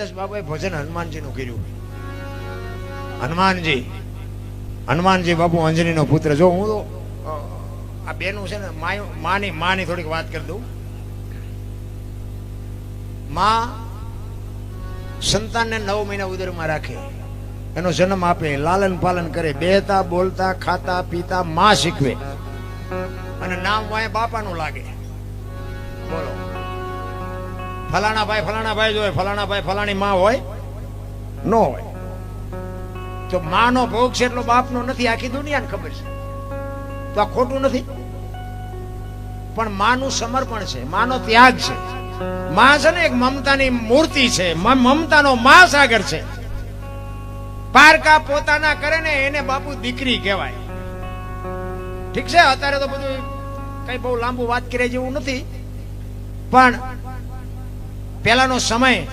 દિવસ બાબાએ ભજન હનુમાનજી નું કર્યું. હનુમાનજી બાપુ અંજની નો પુત્ર. જો હું તો આ બેનું છે ને માની થોડીક વાત કરી દઉં. માં સંતાનને 9 મહિના ઉદરમાં રાખે, એનો જન્મ આપે, લાલન પાલન કરે, બેહતા બોલતા ખાતા પીતા માં શીખવે, અને નામ વાય બાપાનું લાગે. બોલો, ફલાણા ભાઈ જો હોય, ફલાણા ભાઈ ફલાણી માં હોય ન હોય. તો માનો ભોગ છે એટલો બાપનો નથી, આખી દુનિયાને ખબર છે. તો આ ખોટું નથી, પણ માનું સમર્પણ છે, માનો ત્યાગ છે. માં છે ને એક મમતાની મૂર્તિ છે, મમતાનો મહાસાગર છે. પારકા પોતાના કરે ને એને બાપુ દીકરી કહેવાય. ઠીક છે, અત્યારે તો બધું કઈ બહુ લાંબુ વાત કરે જેવું નથી, પણ પેલાનો સમય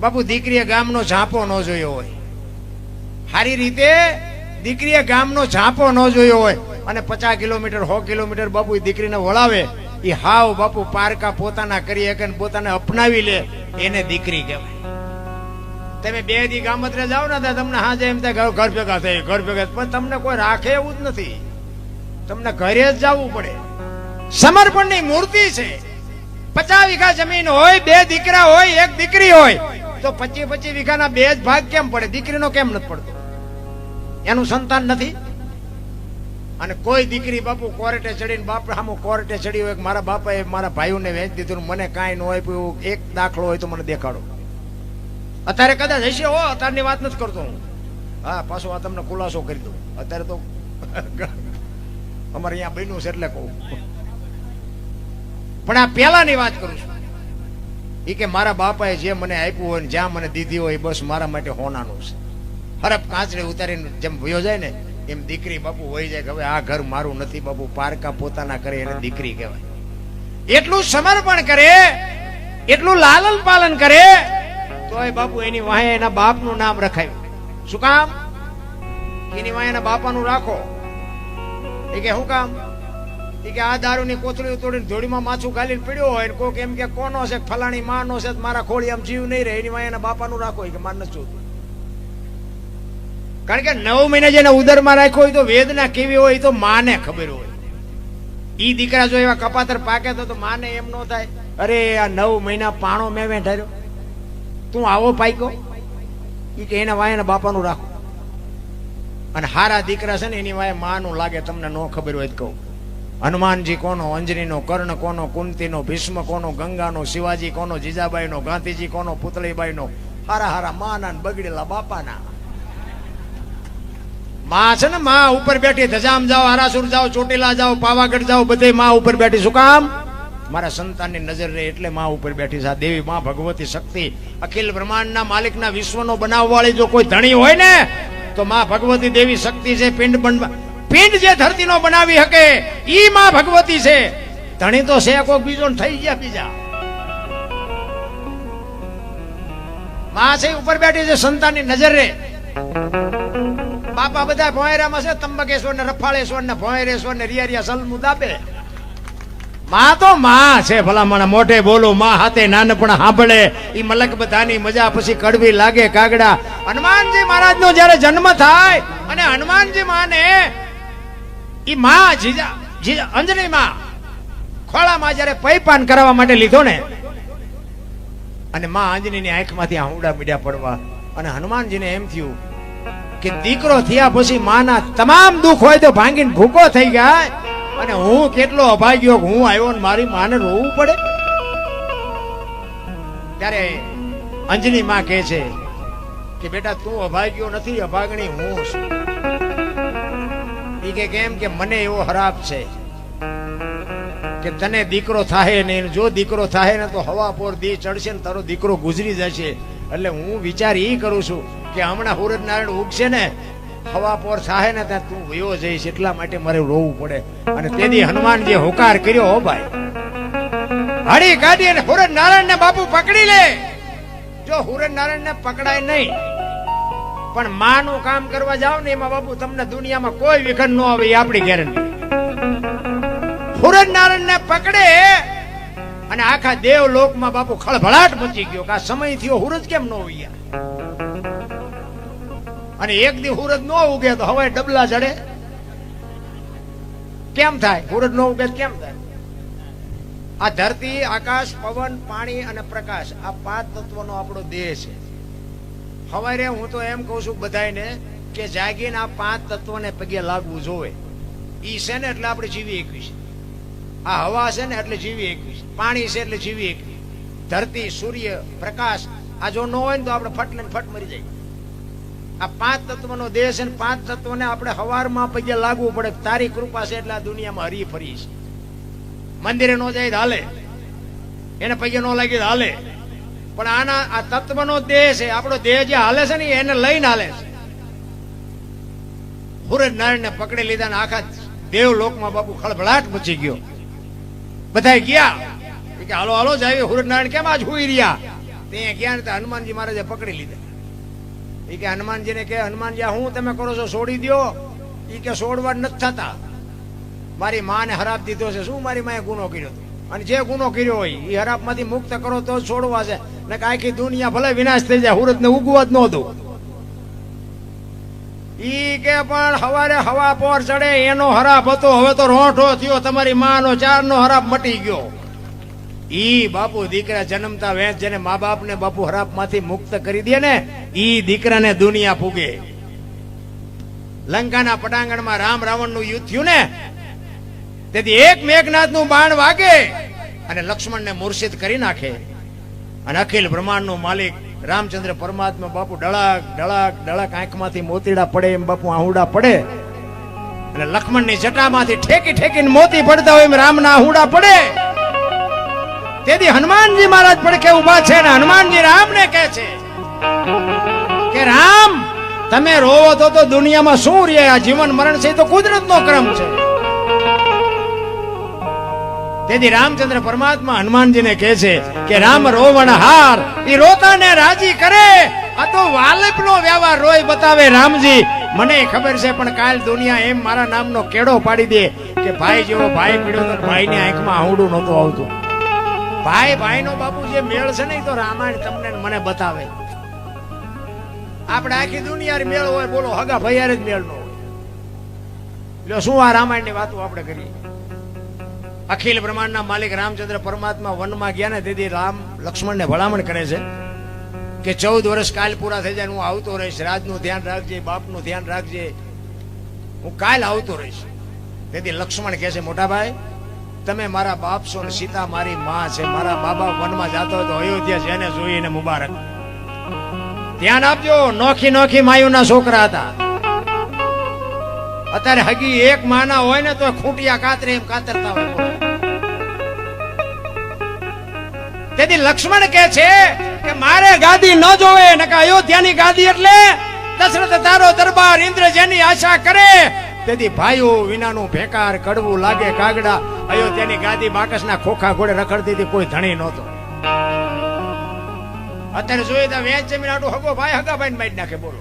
બાપુ દીકરીએ ગામનો ઝાંપો ન જોયો હોય, સારી રીતે દીકરીએ ગામનો ઝાંપો ન જોયો હોય, અને 50 કિલોમીટર 100 કિલોમીટર બાપુ દીકરીને વળાવે, એ હાવ બાપુ પારકા પોતાના કરી શકે ને પોતાને અપનાવી લે, એને દીકરી કહેવાય. તમે 2 દી ગામત્રે જાઓ ને તમને હાજે એમ થાય ઘર ભેગા થાય, ઘર ભેગા, પણ તમને કોઈ રાખે એવું જ નથી, તમને ઘરે જ જવું પડે. સમર્પણની મૂર્તિ છે. 50 વીઘા જમીન હોય, 2 દીકરા હોય, 1 દીકરી હોય, તો 25 વીઘાના 2 જ ભાગ કેમ પડે? દીકરીનો કેમ નથી પડતો? એનું સંતાન નથી. અને કોઈ દીકરી બાપુ કોર્ટે ચડીને બાપ સામું કોર્ટે ચડી હોય, મારા બાપાએ મારા ભાઈઓને વેચી દીધું, મને કાંઈ ન આપ્યું, એક દાખલો હોય તો મને દેખાડો. અત્યારે કદાચ હશે, હો, અત્યારની વાત નથી કરતો હું. હા, પાછો આ તમને ખુલાસો કરી દઉં. અત્યારે તો અમારે અહીંયા બન્યું છે એટલે કહું, પણ આ પેલાની વાત કરું છું. એ કે મારા બાપાએ જે મને આપ્યું હોય ને જ્યાં મને દીધી હોય, બસ મારા માટે હોનાનું છે. હરપ કાંચડી ઉતારીને જેમ વયો જાય ને એમ દીકરી બાપુ વહી જાય કે હવે આ ઘર મારું નથી બાપુ. પારકા પોતાના કરે એને દીકરી કહેવાય. એટલું સમર્પણ કરે, એટલું લાલન પાલન કરે, તોય બાપુ એની વાહે એના બાપનું નામ રખાયું. શું કામ? એની વાહે એના બાપાનું રાખો. એ કે શું કામ? એ કે આ દારૂની કોથળી તોડીને ધોળીમાં માથું ગાલીને પીડ્યો હોય, કોક એમ કે કોનો છે, ફલાણી માનો છે, મારા ખોળી આમ જીવ નહીં રહે, એની વાહે એના બાપાનું રાખો. કે માર નથી, કારણ કે 9 મહિના જેને ઉદરમાં રાખ્યો હોય તો વેદના કેવી હોય તો માને ખબર હોય. ઈ દીકરા જો એવા કપાતર પાકે તો માને એમ ન થાય, અરે આ 9 મહિના પાણો મેં ઢાર્યો, તું આવો પાક્યો. ઈ કે એના વાય બાપાનું રાખો. અને હારા દીકરા છે ને એની વાય માનું લાગે. તમને ન ખબર હોય તો કહું, હનુમાનજી કોનો, અંજનીનો, કર્ણ કોનો, કુંતીનો, ભીષ્મ કોનો, ગંગાનો, શિવાજી કોનો, જીજાબાઈનો, ગાંધીજી કોનો, પુતળીબાઈનો. હારા માના બગડેલા બાપાના. માં છે ને, માં ઉપર બેઠી, ધજામ જાઓ, હારાસુર જાઓ, ચોટીલા જાઓ, પાવાગઢ જાઓ, બધે માં ઉપર બેઠી. શું કામ? મારા સંતાનની નજર રહે એટલે માં ઉપર બેઠી છે. આ દેવી માં ભગવતી શક્તિ, અખિલ બ્રહ્માંડના માલિકના વિશ્વનો બનાવવાળી જો કોઈ ધણી હોય ને તો માં ભગવતી દેવી શક્તિ છે. પિંડ જે ધરતીનો બનાવી શકે ઈ માં ભગવતી છે. ધણી તો છે કોક બીજો થઈ ગયા બીજા. માં છે ઉપર બેઠી છે, સંતાનની નજર રહે. બાપા બધા ભોંયરામાં છે, તંબકેશ્વર ને રફાળેશ્વર ને ભોંયરેશ્વર ને રિયા સલમુ દાબે. માં તો માં છે. ભલામણ મોઢે બોલું, માં હાથે નાનપણ સાંભળે. ઈ મલક બધાની મજા પછી કડવી લાગે કાગડા. હનુમાનજી મહારાજ નો જયારે જન્મ થાય અને હનુમાનજી માને ઈ માં જીજા અંજની માં ખોળામાં જયારે પૈપાન કરવા માટે લીધો ને, અને માં અંજનીની આંખમાંથી આહુડા મીડ્યા પડવા, અને હનુમાનજીને એમ થયું કે દીકરો થયા પછી માના તમામ દુઃખ હોય તો ભાંગીને ભૂકો થઈ ગયા, અને હું કેટલો અભાગ્યો, હું આવ્યો ને મારી માને રોવું પડે. ત્યારે અંજની માં કહે છે કે બેટા તું અભાગ્યો નથી, અભાગણી હું છું. એ કે કેમ? કે મને એવો હરાપ છે કે તને દીકરો થાય ને, જો દીકરો થાય ને તો હવા પોર દી ચડશે ને તારો દીકરો ગુજરી જશે. એટલે હું વિચાર એ કરું છું કે હમણાં સૂરજ નારાયણ ઉગશે ને, હવા પોર થાય ને ત્યાં તું વયો જઈશ, એટલા માટે મારે રોવું પડે. અને તેથી હનુમાનજી હોકાર કર્યો. હો ભાઈ, હળી કાઢી અને સૂરજ નારાયણ ને બાપુ પકડી લે. જો સૂરજ નારાયણ ને પકડાય નહીં, પણ માનું કામ કરવા જાવ ને એમાં બાપુ તમને દુનિયામાં કોઈ વિઘન ન આવે, એ આપણી ગેરંટી. સૂરજ નારાયણ ને પકડે અને આખા દેવ લોકમાં બાપુ ખળભળાટ મચી ગયો કે આ સમય થયો, હુરજ કેમ ન ઉગ્યા? અને એક દી હુરજ ન ઉગે તો હવાય ડબલા ચડે કેમ થાય? હુરજ ન ઉગે કેમ થાય? આ ધરતી, આકાશ, પવન, પાણી અને પ્રકાશ, આ 5 તત્વનો આપણો દેહ છે. હવારે હું તો એમ કઉ છું બધાને કે જાગીને આ 5 તત્વને પગે લાગવું જોવે. ઈ છે ને એટલે આપણે જીવી એકવી. આ હવા છે ને એટલે જીવી એકવી, પાણી છે એટલે જીવી એકવી, ધરતી, સૂર્ય, પ્રકાશ, આ જો ન હોય ને તો આપણે ફટ લઈને ફટ મરી જાય. આ 5 તત્વનો દેહ છે ને 5 તત્વને આપણે હવારમાં પગે લાગવું પડે. તારી કૃપા છે એટલે આ દુનિયામાં હરી ફરી છે. મંદિરે નો જાય તો હાલે, એને પગે નો લાગી તો હાલે, પણ આના આ તત્વનો દેહ છે, આપણો દેહ જે હાલે છે ને એને લઈને હાલે છે. હુરજ નારાયણને પકડી લીધા ને આખા દેવ લોકમાં બાપુ ખળભળાટ મચી ગયો. બધા ગયા કે હાલો હાલો જાય. હુરજ નારાયણ કેમ આજ હુઈ રહ્યા? ત્યાં ગયા ને હનુમાનજી મહારાજે પકડી લીધા. એ કે હનુમાનજીને કે હનુમાનજી હું તમે કરો છો છોડી દો. એ કે છોડવા નથી થતા, મારી માને હરાપ દીધો છે. શું મારી માએ ગુનો કર્યો હતો? અને જે ગુનો કર્યો હોય એ હરાપ માંથી મુક્ત કરો તો છોડવા છે, ને આખી દુનિયા ભલે વિનાશ થઈ જાય, હુરજ ને ઉગવા જ ન દો. ઈ કે પણ હવારે હવા પોર ચડે એનો હરાપ હતો, હવે તો રોંઠો થયો. તમારી માનો 4 નો હરાપ મટી ગયો. ઈ બાપુ દીકરા જન્મતા વેચ જેને મા બાપ ને બાપુ હરાપ માંથી મુક્ત કરી દે ને, ઈ દીકરાને દુનિયા પૂગે. લંકાના પટાંગણમાં રામ રાવણ નું યુદ્ધ થયું ને, તેથી એક મેઘનાથ નું બાણ વાગે અને લક્ષ્મણ ને મૂર્છિત કરી નાખે. અને અખિલ બ્રહ્માંડ નું માલિક રામચંદ્ર પરમાત્મા બાપુ ડળક ડળક ડળક આંખમાંથી મોતીડા પડે એમ બાપુ આહુડા પડે, અને લક્ષ્મણ ની જટામાંથી ઠેકી ઠેકીને મોતી પડતા હોય એમ રામના આહુડા પડે. તેથી હનુમાનજી મહારાજ પડખે ઉભા છે ને હનુમાનજી રામને કહે છે કે રામ, તમે રોવો તો દુનિયામાં શું રે? આ જીવન મરણ છે તો કુદરતનો ક્રમ છે. તેથી રામચંદ્ર પરમાત્મા હનુમાનજીને કહે છે કે રામ રોવણ હાર ઈ રોતાને રાજી કરે. આ તો વાલપનો વ્યવહાર રોય બતાવે રામજી. મને ખબર છે પણ કાલ દુનિયા એમ મારા નામનો કેડો પાડી દે કે ભાઈ જેવો ભાઈ પીડ્યો તો ભાઈની આંખમાં આહુડું નહોતું આવતું. ભાઈ ભાઈનો બાપુ જે મેળ છે ને એ તો રામાયણ તમને મને બતાવે. આપણે આખી દુનિયા મેળ હોય, બોલો હગા ભૈયારે જ મેળ નો હોય. એટલે શું આ રામાયણની વાતો આપણે કરીએ? અખિલ બ્રહ્માંડના માલિક રામચંદ્ર પરમાત્મા વનમાં ગયા ને તેથી રામ લક્ષ્મણને ભલામણ કરે છે કે 14 વર્ષ કાલ પૂરા થઈ જાય હું આવતો રહીશ. રાજનું ધ્યાન રાખજે, બાપનું ધ્યાન રાખજે, હું કાલ આવતો રહીશ. તેથી લક્ષ્મણ કહે છે મોટા ભાઈ, તમે મારા બાપ છો ને સીતા મારી માં છે. મારા બાબા વનમાં જતો હોય તો અયોધ્યા જેને જોઈને મુબારક. ધ્યાન આપજો, નોખી નોખી માયુના છોકરા હતા. અત્યારે હગી એક માના હોય ને તો ખૂંટિયા કાતરે એમ કાતરતા હોય. તેથી લક્ષ્મણ કહે છે કે મારે ગાદી ન જોવે, નકા અયોધ્યાની ગાદી એટલે દશરથ તારો દરબાર, ઇન્દ્ર જેની આશા કરે. તેથી ભાઈઓ વિનાનું ભેકાર કડવું લાગે કાગડા. અયોધ્યાની ગાદી બાકસના ખોખા ઘોડે રખડતી હતી, કોઈ ધણી નહોતો. અત્યારે જોઈએ તો વેચ જમીન આટલું હગો ભાઈ હગા ભાઈ મારી નાખે. બોલો,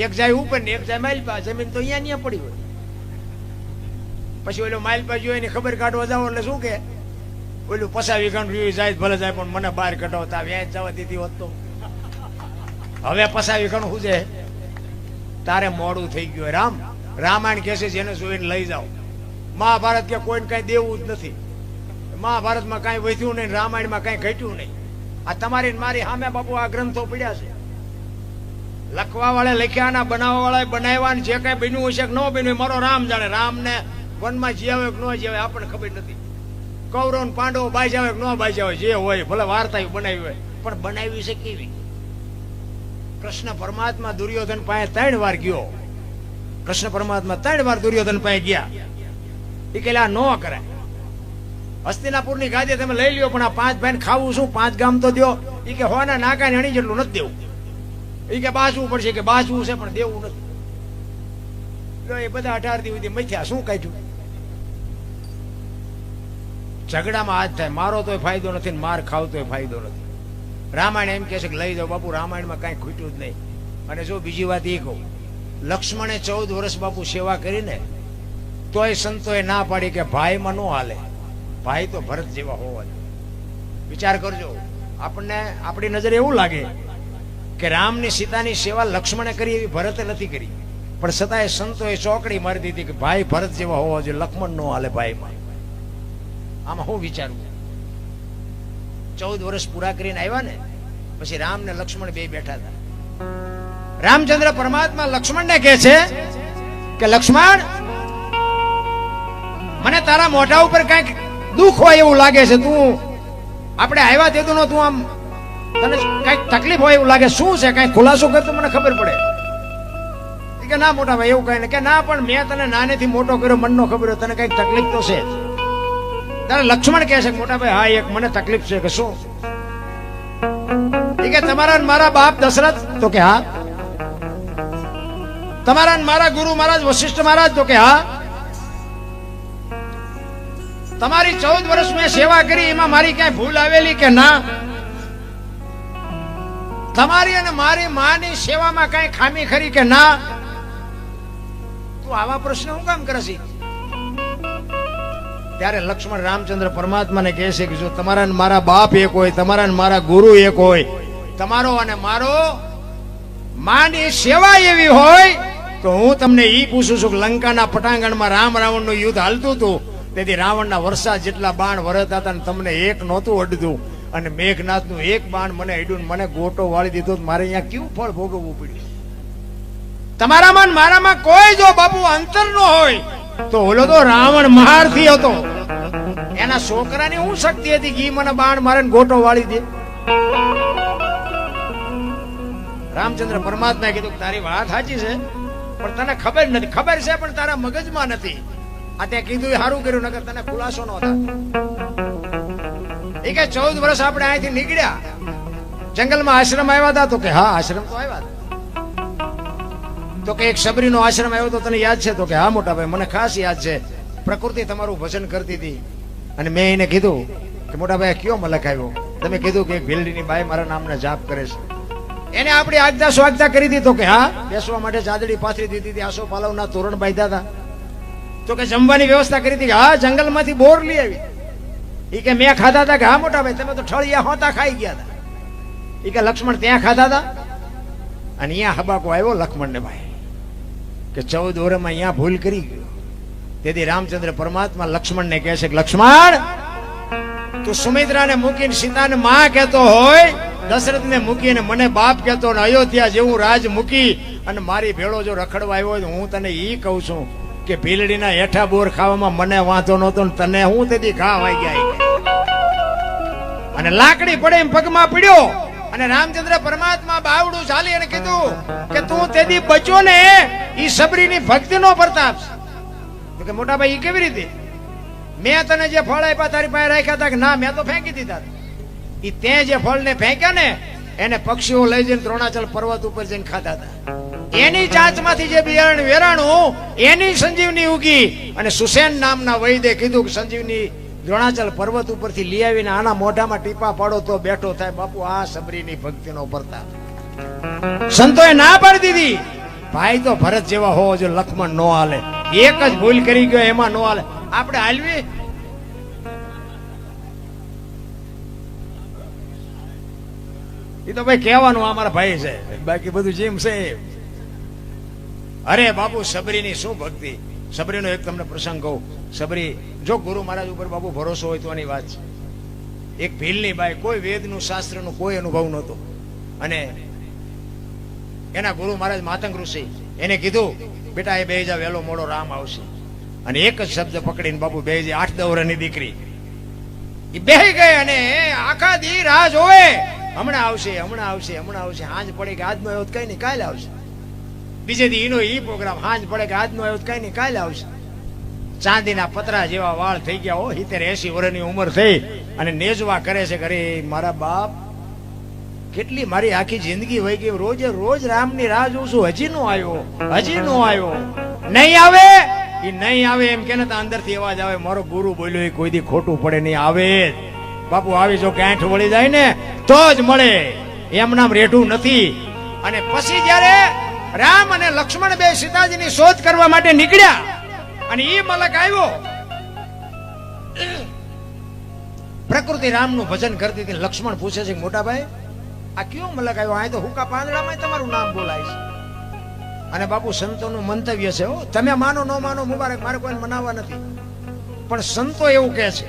એક જાય ઉપર ને એક જાય માઇલપા. જમીન તો અહીંયા પડી હોય. પછી ઓલો માઇલપા જોઈ એની ખબર કાઢવા જાવ એટલે શું કે ઓલું 50 વીઘાનું જાય ભલે જાય પણ મને બહાર કઢાવતા વેચ જવા દીધી હોત તો. હવે 50 વીઘાનું શું છે? તારે મોડું થઈ ગયું. રામાયણ કહે છે જેને જોઈને લઈ જાઓ. મહાભારત કે કોઈને કઈ દેવું જ નથી. મહાભારતમાં કઈ વધ્યું નહીં, રામાયણમાં કઈ ઘટ્યું નહીં. આ તમારી મારી સામે બાપુ આ ગ્રંથો પડ્યા છે. લખવા વાળા લખ્યા, બનાવવા વાળા બનાવ્યા, જે કઈ બન્યું હશે કે ન બન્યું મારો રામ જાણે. રામ ને વનમાં જીવે કે ન જીવે આપણને ખબર નથી. કૌરવ ને પાંડવો બાઈ જાવે કે ન બાઈ જાવે, જે હોય ભલે વાર્તા બનાવી હોય, પણ બનાવી છે કેવી? કૃષ્ણ પરમાત્મા દુર્યોધન પાસે 3 વાર ગયો. કૃષ્ણ પરમાત્મા 3 વાર દુર્યોધન પાસે ગયા. એ કે આ ન કરાય. હસ્તિનાપુર ની ગાદી તમે લઈ લ્યો, પણ આ 5 ભાઈ ખાવું શું? 5 ગામ તો દો. એ કે હોના નાકા ને હણી જેટલું નથી દેવું. એ કે બાજવું પડશે, કે બાજવું છે પણ દેવું નથી. એ બધા 18 દી સુધી મથ્યા. શું કાઢ્યું? ઝઘડામાં હાથ થાય. મારો તોય ફાયદો નથી, માર ખાવ તોય ફાયદો નથી. રામાયણ એમ કે છે કે લઈ જાઓ. બાપુ રામાયણમાં કઈ ખૂટ્યું જ નહીં. અને જો બીજી વાત એ કહું, લક્ષ્મણે 14 વર્ષ બાપુ સેવા કરીને તોય સંતોએ ના પાડી કે ભાઈમાં નો હાલે. ભાઈ તો ભરત જેવા હોવા જોઈએ. વિચાર કરજો, આપણને આપણી નજરે એવું લાગે કે રામની સીતાની સેવા લક્ષ્મણે કરી એવી ભરતે નથી કરી, પણ છતાંય સંતોએ ચોકડી મારી દીધી કે ભાઈ ભરત જેવા હોવા જોઈએ, લક્ષ્મણ નો હાલે ભાઈમાં. આમાં હું વિચારવું, 14 વર્ષ પૂરા કરીને આવ્યા ને પછી રામ ને લક્ષ્મણ બે બેઠા હતા. રામચંદ્ર પરમાત્મા લક્ષ્મણને કહે છે કે લક્ષ્મણ, મને તારા મોઢા ઉપર કઈક દુઃખ હોય એવું લાગે છે. તું આપણે આવ્યા તેતું નો તું આમ તને કઈક તકલીફ હોય એવું લાગે, શું છે? કઈ ખુલાસો કર તો મને ખબર પડે. કે ના મોટા ભાઈ એવું કઈ ને કે ના, પણ મેં તને નાનેથી મોટો કર્યો, મનનો ખબર હોય, તને કઈક તકલીફ તો છે. તારે લક્ષ્મણ કહે છે મોટા ભાઈ હા એક મને તકલીફ છે. કે શું? કે તમારા મારા બાપ દશરથ? તો કે હા. તમારા મારા ગુરુ મહારાજ વશિષ્ઠ મહારાજ? તો કે હા. તમારી 14 વર્ષ મેં સેવા કરી, એમાં મારી ક્યાંય ભૂલ આવેલી કે ના? તમારી અને મારી માની સેવામાં કઈ ખામી ખરી કે ના? તું આવા પ્રશ્ન હું કામ કરે છે? ત્યારે લક્ષ્મણ રામચંદ્ર પરમાત્માને કહે છે કે જો તમારા ને મારા બાપ એક હોય, તમારા ને મારા ગુરુ એક હોય, તમારો અને મારો માની સેવા એવી હોય, તો હું તમને ઈ પૂછું છું કે લંકાના પટાંગણમાં રામ રાવણનું યુદ્ધ હાલતું હતું, તેથી રાવણના વર્ષા જેટલા બાણ વરતા હતા ને તમને એક નહોતું અડધું, અને મેઘનાથનું એક બાણ મને અડ્યું, મને ગોટો વાળી દીધો, મારે અહીંયા કેવું ફળ ભોગવવું પડ્યું? તમારામાં મારામાં કોઈ જો બાપુ અંતર ન હોય તો ઓલો તો રાવણ મહારથી હતો, એના છોકરાની શું શક્તિ હતી કે મને બાણ મારે ગોટો વાળી દે? રામચંદ્ર પરમાત્માએ કીધું તારી વાત સાચી છે, પણ તને ખબર નથી. ખબર છે પણ તારા મગજમાં નથી. આ તે કીધું સારું કર્યું, નકર તને ખુલાસો ન થાય. એ કે 14 વર્ષ આપણે અહીંથી નીકળ્યા, જંગલમાં આશ્રમ આવ્યા હતા? તો કે હા આશ્રમ તો આવ્યા હતા. તો કે એક સબરીનો આશ્રમ આવ્યો તો તને યાદ છે? તો કે હા મોટા ભાઈ મને ખાસ યાદ છે. પ્રકૃતિ તમારું ભજન કરતી હતી અને મેં એને કીધું કે મોટા ભાઈ કયો મલક આવ્યો? તમે કીધું કે એક ભીલડીની બાઈ મારા નામના જાપ કરે છે. એને આપણી આજ્ઞા સ્વાગતા કરી હતી? તો કે હા. બેસવા માટે ચાદડી પાથરી દીધી હતી, આસો પાલવના તોરણ બાંધ્યા હતા? તો કે જમવાની વ્યવસ્થા કરી હતી? હા. જંગલમાંથી બોર લઈ આવી? એ કે મેં ખાધા હતા? કે હા મોટા ભાઈ તમે તો ઠળિયા હોતા ખાઈ ગયા હતા. એ કે લક્ષ્મણ ત્યાં ખાધા હતા? અને અહીંયા હબાકો આવ્યો લક્ષ્મણને ભાઈ કે 14 વર્ષમાં અહીંયા ભૂલ કરી ગયો. તેથી રામચંદ્ર પરમાત્મા લક્ષ્મણને કહે છે કે લક્ષ્મણ, તું સુમિત્રાને મૂકીને સીતાને માં કહેતો હોય, દશરથને મૂકીને મને બાપ કહેતો, અને અયોધ્યા જેવું રાજ મૂકી અને મારી ભેળો જો રખડવા આવ્યો હોય, હું તને ઈ કહું છું કે ભીલડીના હેઠા બોર ખાવામાં મને વાંધો નહોતો, ને તને હું તેથી ઘા વાઈ ગયા. અને લાકડી પડે એમ પગમાં પડ્યો, અને રામચંદ્ર પરમાત્મા બાવડું ચાલી અને કીધું કે તું તેથી બચ્યો ને, ઈ સબરીની ભક્તિનો પ્રતાપ છે. તો કે મોટા ભાઈ ઈ કેવી રીતે? મેં તને જે ફળ આપ્યા તારી પાસે રાખ્યા હતા? કે ના મેં તો ફેંકી દીધા. ઈ તે જે ફળને ફેંક્યા ને એને પક્ષીઓ લઈ જઈને દ્રોણાચલ પર્વત ઉપર જઈને ખાતા હતા. એની ચાંચમાંથી જે બિયારણ વેરાણું એની સંજીવની ઉગી, અને સુસેન નામના વૈદે કીધું કે સંજીવની દ્રોણાચલ પર્વત ઉપરથી લઈ આવીને આના મોઢામાં ટીપા પાડો તો બેઠો થાય. બાપુ આ સબરીની ભક્તિનો પ્રતાપ. સંતોએ ના પાડી દીધી. ભાઈ તો ભરત જેવા હોવો જો, લક્ષ્મણ નો હાલે. એક જ ભૂલ કરી ગયો એમાં નો હાલે. આપણે હાલવી? એ તો ભાઈ કહેવાનું અમારા ભાઈ છે, બાકી બધું જેમ છે. અરે બાપુ સબરીની શું ભક્તિ! સબરીનો એક તમને પ્રસંગ કહું. સબરી જો ગુરુ મહારાજ ઉપર બાપુ ભરોસો હોય તો આની વાત છે. એક ભીલની બાઈ, કોઈ વેદનું શાસ્ત્રનું કોઈ અનુભવ નહોતો, અને એના ગુરુ મહારાજ માતંગ ઋષિ એને કીધું બેટા એ બેહી જા, વહેલો મોડો રામ આવશે. અને એક જ શબ્દ પકડીને બાપુ બેહી જાય. 8-10 વર્ષની દીકરી એ બેહી ગઈ અને આખા દી રાહ જોવે, હમણાં આવશે હમણાં આવશે હમણાં આવશે. હાંજ પડે કે આજનો આવ્યો કઈ નહીં કાલે આવશે. બીજે દી એનો ઈ પ્રોગ્રામ, હાંજ પડે કે આજનો આવ્યો કઈ નહીં કાલે આવશે. ચાંદીના પતરા જેવા વાળ થઈ ગયા હો, 70-80 વર્ષની ઉંમર થઈ, અને નેજવા કરે છે. અરે મારા બાપ, કેટલી મારી આખી જિંદગી વહી ગઈ, રોજે રોજ રામની રાહ જોઉં છું, હજી નો આવ્યો, હજી નો આવ્યો. નહીં આવે એ નહીં આવે એમ કે અંદરથી અવાજ આવે, મારો ગુરુ બોલ્યો એ કોઈ દી ખોટું પડે નહીં, આવે જ બાપુ. આવી જો ગાંઠ વળી જાય ને તો જ મળે, એમ નામ રેઠું નથી. અને પછી જયારે રામ અને લક્ષ્મણ બે સીતાજીની શોધ કરવા માટે નીકળ્યા, અને એ મલક આવ્યો પ્રકૃતિ રામનું ભજન કરતી હતી. લક્ષ્મણ પૂછે છે મોટા ભાઈ આ કયો મલક આવ્યો? આ તો હુકા પાંદડામાં તમારું નામ બોલાય છે. અને બાપુ સંતોનું મંતવ્ય છે, તમે માનો ન માનો મુબારક, મારે કોઈ મનાવવા નથી, પણ સંતો એવું કહે છે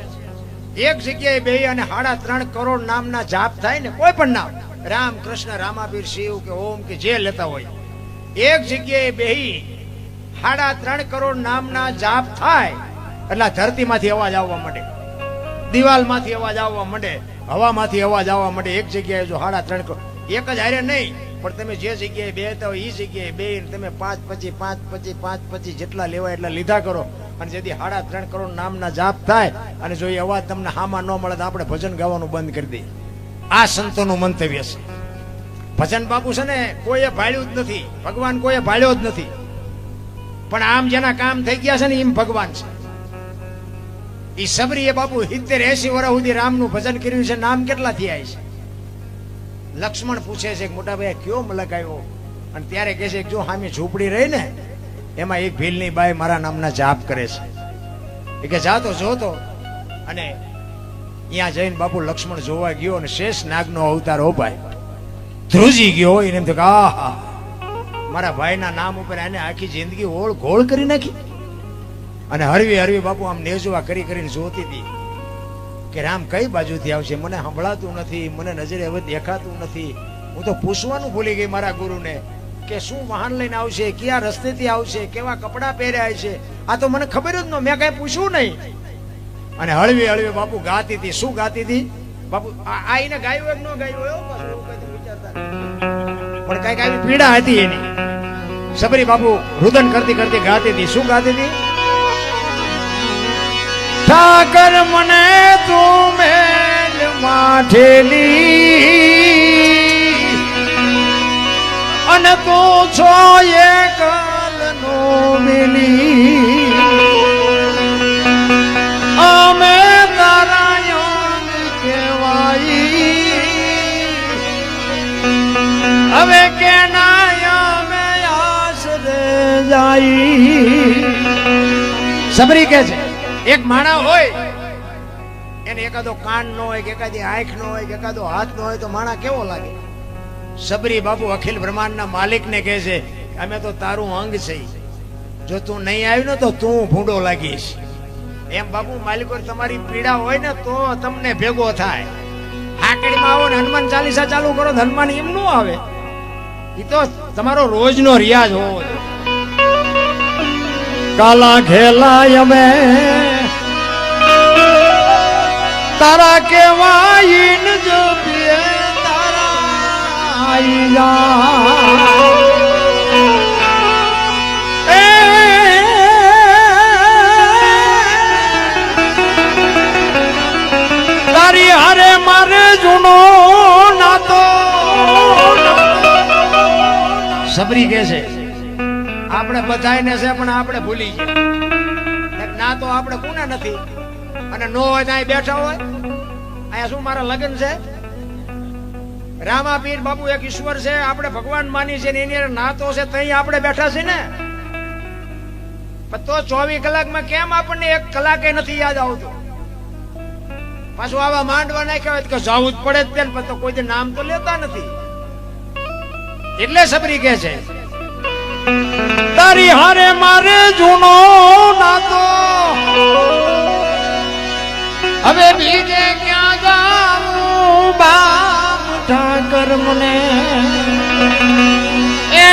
એક જગ્યાએ બેહી અને 3.5 કરોડ નામના જાપ થાય ને, કોઈ પણ નામ, રામ કૃષ્ણ રામાપીર શિવ કે ઓમ કે જે લેતા હોય, એક જગ્યાએ બેહી 3.5 કરોડ નામના જાપ થાય એટલે ધરતીમાંથી અવાજ આવવા માંડે, દિવાલમાંથી અવાજ આવવા માંડે, હવામાંથી અવાજ આવવા માંડે. એક જગ્યાએ જો 3.5 કરોડ, એક જ હારે નહીં, પણ તમે જે જગ્યાએ બેહતા હોય એ જગ્યાએ બેહીને તમે 5-25 જેટલા લેવાય એટલા લીધા કરો. અને જેથી 3.5 કરોડ નામના જાપ થાય અને જો એ અવાજ તમને હામાં ન મળે તો આપણે ભજન ગાવાનું બંધ કરી દઈએ. આ સંતોનું મંતવ્ય છે. ભજન બાપુ છે ને કોઈએ ભાળ્યું જ નથી, ભગવાન કોઈએ ભાળ્યો જ નથી, પણ આમ જેના કામ થઈ ગયા છે ને એમ ભગવાન છે. એ સબરીએ બાપુ 70-80 વર્ષ સુધી રામનું ભજન કર્યું છે. નામ કેટલા થયા છે? લક્ષ્મણ પૂછે છે કે મોટા ભાઈ કયો મલક આવ્યો? અને ત્યારે કહે છે કે જો સામે ઝૂંપડી રહી ને એમાં એક ભીલની બાઈ મારા નામના જાપ કરે છે. એ કે જાતો જોતો. અને ત્યાં જઈને બાપુ લક્ષ્મણ જોવા ગયો અને શેષ નાગનો અવતાર ભાઈ ધ્રુજી ગયો. એને એમ થયું કે આહા, મારા ભાઈના નામ ઉપર એને આખી જિંદગી ઓળ ઘોળ કરી નાખી. અને હરવી બાપુ આમ નેજવા કરીને જોતી હતી કે રામ કઈ બાજુથી આવશે, મને સંભળાતું નથી, મને નજરે હવે દેખાતું નથી. હું તો પૂછવાનું ભૂલી ગઈ મારા ગુરુને કે શું વાહન લઈને આવશે, કયા રસ્તેથી આવશે, કેવા કપડા પહેર્યા છે, આ તો મને ખબર જ ન, મેં કઈ પૂછ્યું નહીં. અને હળવી બાપુ ગાતી હતી. શું ગાતી હતી બાપુ? આઈને ગાયું એક ન ગાયું પણ કઈક આવી પીડા હતી એની. સબરી બાપુ રુદન કરતી ગાતી હતી. શું ગાતી હતી? ઠાકર મને તું મેલ માઠેલી અને તું છો એકલનો મિલી, અમે તારા યાદ કહેવાઈ, હવે કેના અમે આશરે જાય. સબરી કે છે એક માણા હોય એને એકાદો કાન નો હોય, એકાદી આંખ નો હોય, એકાદો હાથ નો હોય તો માણા કેવો લાગે? સબરી બાપુ અખિલ બ્રહ્માંડના માલિક ને કહે છે અમે તો તારું અંગ છે, જો તું નહીં આવ્યું ને તો તું ભૂંડો લાગીશ. એમ બાપુ માલિકો તમારી પીડા હોય ને તો તમને ભેગો થાય. હાકડીમાં આવો ને હનુમાન ચાલીસા ચાલુ કરો, હનુમાન એમ નું આવે. એ તો તમારો રોજનો રિયાઝ હોવો જોઈએ. કાલા ખેલા અમે તારા કેવાય જો તારા આઈ તારી હારે મારે જૂનો નાતો. સબરી કે છે આપણે બધાને છે પણ આપણે ભૂલી ગયા. ના તો આપણે કોને નથી અને નો હોય ત્યાં બેઠા હોય. અહીંયા શું મારા લગ્ન છે? રામાપીર બાપુ એક ઈશ્વર છે, આપણે ભગવાન માની છે, એની નાતો છે, ત્યાં આપણે બેઠા છે ને. તો 24 કલાકમાં કેમ આપણને 1 કલાકે નથી યાદ આવતું? પાછું આવા માંડવા નાખ્યા હોય કે જવું જ પડે જ ને, તો કોઈ નામ તો લેતા નથી. એટલે સબરી કે છે તારી હારે મારે જૂનો નાતો, હવે બીજે ક્યાં જાઉં બાપ ઠાકર મને. એ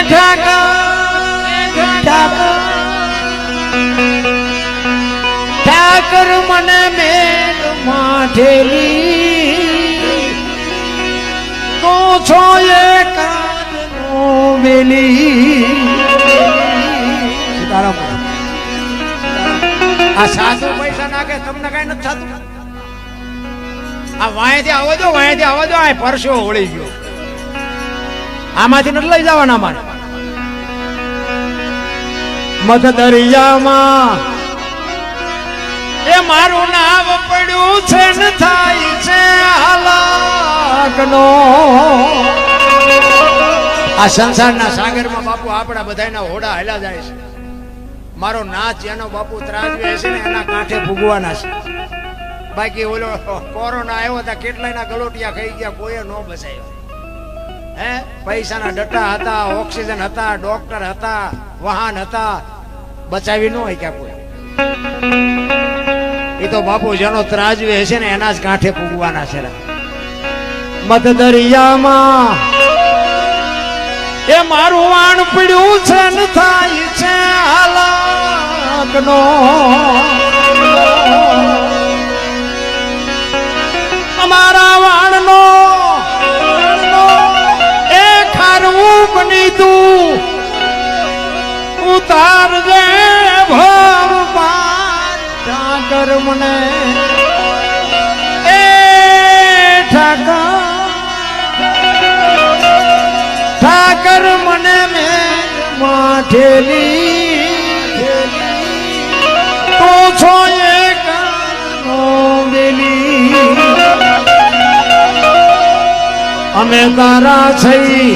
ઠાકર મને મેલ માઠેલી, તું છો એકાદનો મેલી. આ સાસુ પૈસા નાખે તમને કઈ નથી થતું. આ વાંયથી આવો જો, આ પરસો વળી ગયો, આમાંથી નથી લઈ જવાના. મારે મધ દરિયામાં એ મારું નામ પડ્યું છે ને થાય છે હાલાકનો. આ સંસારના સાગરમાં બાપુ આપણા બધાના હોડા હેલા જાય છે. મારો નાચ એનો બાપુ ત્રાજવે છે ને એના કાંઠે ભૂગવાના છે. બાકી ઓલો કોરોના આવ્યો હતા કેટલાયના ગલોટિયા ખાઈ ગયા, કોઈએ ન બચાયો. હે, પૈસાના ડટ્ટા હતા, ઓક્સિજન હતા, ડોક્ટર હતા, વાહન હતા, બચાવી ન હોય ક્યાં કોઈ. એ તો બાપુ જેનો ત્રાજવે હશે ને એના જ કાંઠે પૂગવાના છે. મત દરિયામાં એ મારું વાણ પડ્યું છે ને થાય છે હાલાકનો. અમારા વાણનો એ ખારવું બની તું ઉતારજે ભવ પાર ઠાકર મને એ ઠાકર મને મેં માઠેલી તું છો એક વેલી અમે તારા થઈ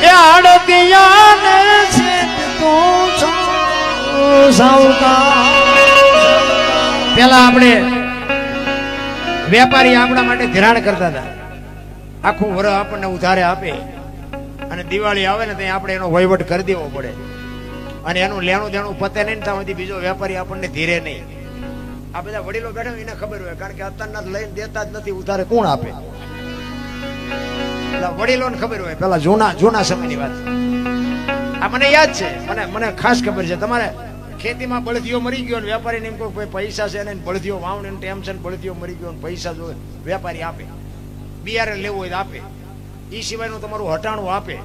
એ આડતિયા ને છે તું છો સાવકા. પેલા આપણે વેપારી આપણા માટે ધિરાણ કરતા હતા, આખું વરસ આપણને ઉધારે આપે અને દિવાળી આવે ને ત્યાં આપણે એનો વહીવટ કરી દેવો પડે અને એનું લેણું દેણું પતે નહીં ત્યાં સુધી બીજો વેપારી આપણને ધીરે નહીં. આ બધા વડીલો બેઠા એને ખબર હોય, કારણ કે અત્યારના લઈને દેતા જ નથી, ઉધારે કોણ આપે? વડીલોને ખબર હોય, પેલા જૂના સમયની વાત. આ મને યાદ છે, મને ખાસ ખબર છે. તમારે ખેતીમાં બળદીઓ મરી ગયો ને વેપારીને એમ કોઈ પૈસા છે ને બળદીઓ વાવણી ટેન્શન, બળદીઓ મરી ગયો ને પૈસા જોઈએ વેપારી આપે, બિયારણ લેવું હોય તો આપે, એ સિવાયનું તમારું હટાણું આપે.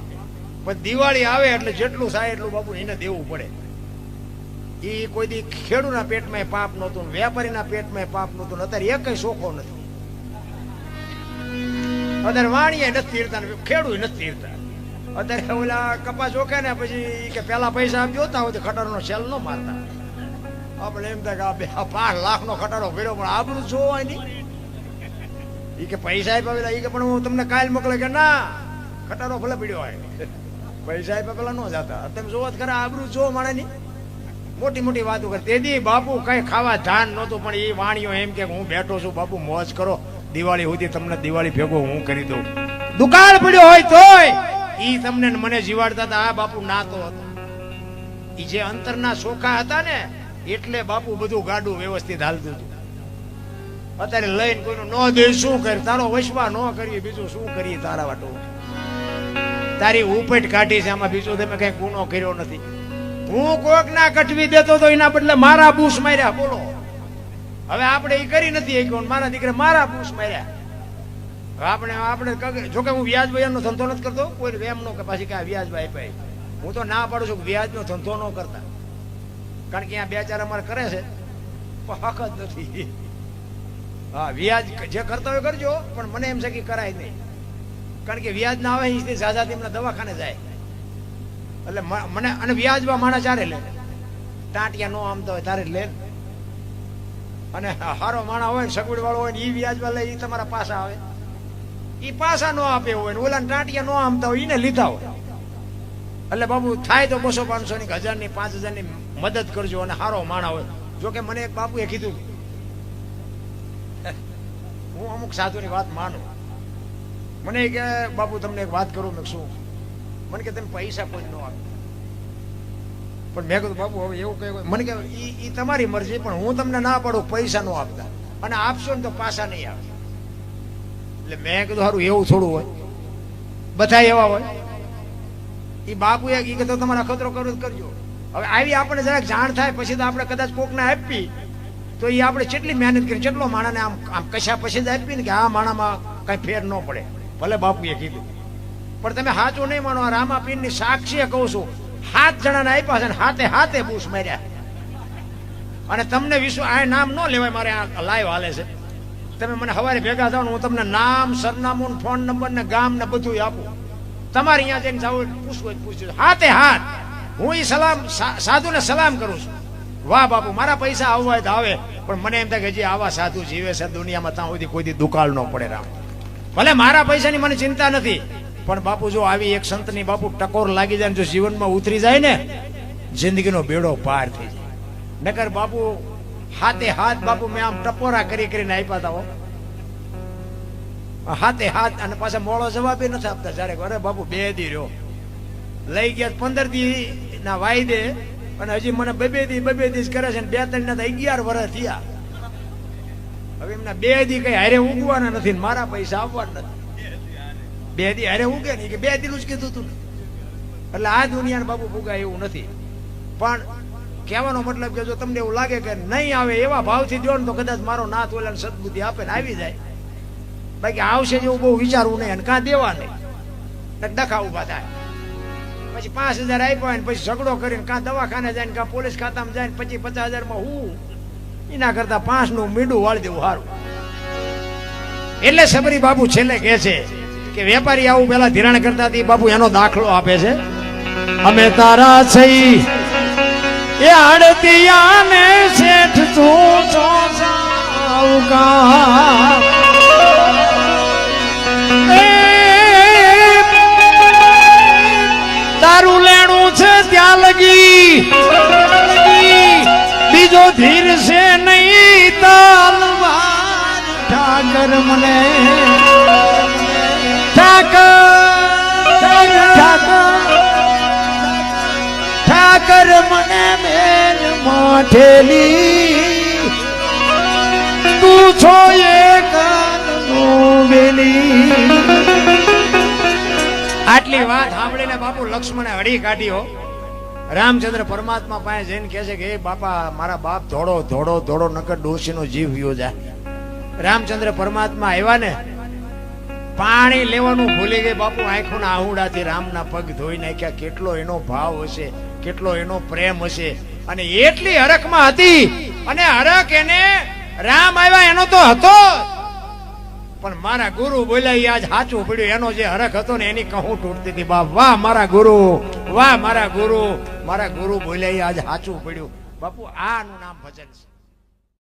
પણ દિવાળી આવે એટલે જેટલું થાય એટલું બાપુ એને દેવું પડે. એ કોઈ દી ખેડૂના પેટમાં પાપ નહોતું, વેપારીના પેટમાં પાપ નહોતું. અત્યારે એક શોખો નથી. અત્યારે વાણીએ નથી તીરતા, ખેડૂ નથી તીરતા. અત્યારે ઓલા કપાસ ઓકે ને પછી કે પેલા પૈસા આપજો તા હોય ખટારો સેલ ન મારતા. આપણે એમ થાય કે 5 લાખનો ખટારો ભેડ્યો પણ આબરૂ જોવાય નહીં. એ કે પૈસા આપ્યા એ કે પણ હું તમને કાલ મોકલે કે ના ખટારો ભલે પીડ્યો હોય, પૈસા આપ્યા પેલા ન જતા. તમે જોવો જ ખરા આબરૂ જો માણે ની મોટી મોટી વાતો કરે. તેથી બાપુ કઈ ખાવા ધાન નહોતું, પણ એ વાણીઓ એમ કે હું બેઠો છું બાપુ મોજ કરો, દિવાળી સુધી તમને દિવાળી ભેગો હું કરી દઉં. દુકાળ પડ્યો હોય તોય ઈ તમને મને જીવાડતા હતા. આ બાપુ નાતો હતો, ઈ જે અંતરના સોખા હતા ને એટલે બાપુ બધું ગાડું વ્યવસ્થિત હાલતું હતું. અત્યારે લઈને કોઈનું ન દે શું કરે, તારો વસવા ન કરીએ, બીજું શું કરીએ? તારા વાટો તારી ઉપેટ કાઢી છે, આમાં બીજું તમે કઈ ગુનો કર્યો નથી. હું કોક ના કટવી દેતો તો એના બદલે મારા બૂસ માર્યા. બોલો હવે આપણે એ કરી નથી એ મારા દીકરા મારા બૂસ માર્યા. આપણે જોકે હું વ્યાજ નો ધંધો નથી કરતો, કોઈ વેમ નો કે પાછી ક્યાં વ્યાજ આપાય. હું તો ના પાડું છું કે વ્યાજ નો ધંધો ન કરતા, કારણ કે અહીંયા બે ચાર અમારે કરે છે પણ હક જ નથી. હા, વ્યાજ જે કરતા હોય કરજો, પણ મને એમ છે કે કરાય નહીં, કારણ કે વ્યાજ ના આવે એ ઝાઝા તેમના દવાખાને જાય. એટલે મને અને વ્યાજમાં માણસ ચારે લે, ટાંટિયા નો આમતા હોય તારે લે, અને હારો માણા હોય સગવડ વાળો હોય ને એ વ્યાજમાં લે, એ તમારા પાસા આવે. એ પાસા નો આપે હોય ને ઓલા ટાંટિયા નો આમતા હોય એને લીધા હોય. એટલે બાબુ થાય તો 200, 500 ની 1000 ની 5000 ની મદદ કરજો, અને હારો માણા હોય. જોકે મને એક બાપુએ કીધું, હું અમુક સાધુની વાત માનું, મને કે બાપુ તમને એક વાત કરું. મેં શું? મને કે તમે પૈસા કોઈ ન આપે. પણ મેં કીધું બાપુ હવે એવું કઈ, મને કે ઈ તમારી મરજી, પણ હું તમને ના પાડું પૈસા નો આપતા, અને આપશો ને તો પાછા નહીં આવે. એટલે મેં કીધું સારું એવું થોડું હોય, બધા એવા હોય. એ બાપુ એ કીધું તમારે અખતરો કરવો કરજો. હવે આવી આપણે જરાક જાણ થાય પછી તો આપણે કદાચ કોકને આપી તો એ આપણે કેટલી મહેનત કરી, કેટલો માણાને આમ કશા પછી જ આપી ને કે આ માણામાં કઈ ફેર ન પડે. ભલે બાપુએ કીધું, પણ તમે સાચું નહીં માનો. રામાપીર ની સાક્ષીએ કહું છું, 7 જણાને આપ્યા છે ને હાથે બૂસ માર્યા. અને તમને વિશ્વ આ નામ ન લેવાય, મારે આ લાઈવ હાલે છે. તમે મને સવારે ભેગા થાવ ને હું તમને નામ, સરનામું, ફોન નંબર ને ગામ ને બધું આપું. તમારે અહીંયા જઈને જાવ પૂછવું પૂછજો, હાથે હું એ સલામ સાધુને સલામ કરું છું. વાહ બાપુ, મારા પૈસા આવવા હોય તો આવે, પણ મને એમ થાય કે હજી આવા સાધુ જીવે છે દુનિયામાં, ત્યાં સુધી કોઈ દી દુકાળ ન પડે. રામ ભલે મારા પૈસાની મને ચિંતા નથી, પણ બાપુ જો આવી એક સંતની બાપુ ટકોર લાગી જાય ને જો જીવનમાં ઉતરી જાય ને, જિંદગીનો બેડો પાર થઈ જાય. નકર બાપુ હાથે હાથ બાપુ મેં આમ ટપોરા કરી કરીને આપ્યા હતા હો. હાથે હાથ અને પાછા મોળો જવાબ નથી આપતા. જયારે અરે બાપુ 2 દી રહ્યો લઈ ગયા 15 દી ના વાયદે અને હજી મને 2 દી જ કરે છે ને 2-3 ના 11 વર્ષ થયા. હવે એમના 2 દી કઈ હારે ઉગવાના નથી ને મારા પૈસા આવવાના નથી. 2 દી હારે ઉગે નહીં કે 2 દી નું જ કીધું તું. એટલે આ દુનિયાને બાપુ ફૂગાય એવું નથી. પણ કહેવાનો મતલબ કે જો તમને એવું લાગે કે નહીં આવે એવા ભાવથી દો ને તો કદાચ મારો નાથ ઓલાને સદબુદ્ધિ આપે ને આવી જાય. બાકી આવશે જેવું બહુ વિચારવું નહીં અને કાં દેવા નહીં ડખા ઉભા થાય. પછી 5000 આપ્યા હોય ને પછી ઝઘડો કરીને કાં દવાખાને જાય ને કાં પોલીસ ખાતામાં જાય ને પછી 50,000 માં હું એના કરતા 5 નું મીંડું વાળી દેવું સારું. એટલે સબરી બાપુ છેલ્લે કહે છે કે વેપારી આવું પેલા ધિરાણ કરતા હતી બાપુ એનો દાખલો આપે છે. અમે તારા થઈ એ આડતિયા ને શેઠ તું છો સાવકાર તારું લેણું છે ત્યાં લગી બીજો ધીર છે નહીં તલવાર ઠાકર મને ઠાકર મને મેલ માઠેલી તું છો એક વેલી. આટલી વાત સાંભળીને બાપુ લક્ષ્મણે હળી કાઢ્યો. રામચંદ્ર પરમાત્મા પાસે જઈને કહે છે કે એ બાપા મારા બાપ ધોડો ધોડો ધોડો નકર ડોશીનો જીવ વિયો જાય. રામચંદ્ર પરમાત્મા આવ્યા ને પાણી લેવાનું ભૂલી ગઈ બાપુ. આંખોના આહુડાથી રામના પગ ધોઈ નાખ્યા. કેટલો એનો ભાવ હશે, કેટલો એનો પ્રેમ હશે. અને એટલી હરખમાં હતી અને હરખ એને રામ આવ્યા એનો તો હતો પણ મારા ગુરુ બોલ્યા આજ સાચું પડ્યું. એનો જે હરખ હતો ને એની કહું તૂટતી હતી. બાપ વાહ મારા ગુરુ, વાહ મારા ગુરુ, મારા ગુરુ બોલ્યા આજ સાચું પડ્યું. બાપુ આનું નામ ભજન છે.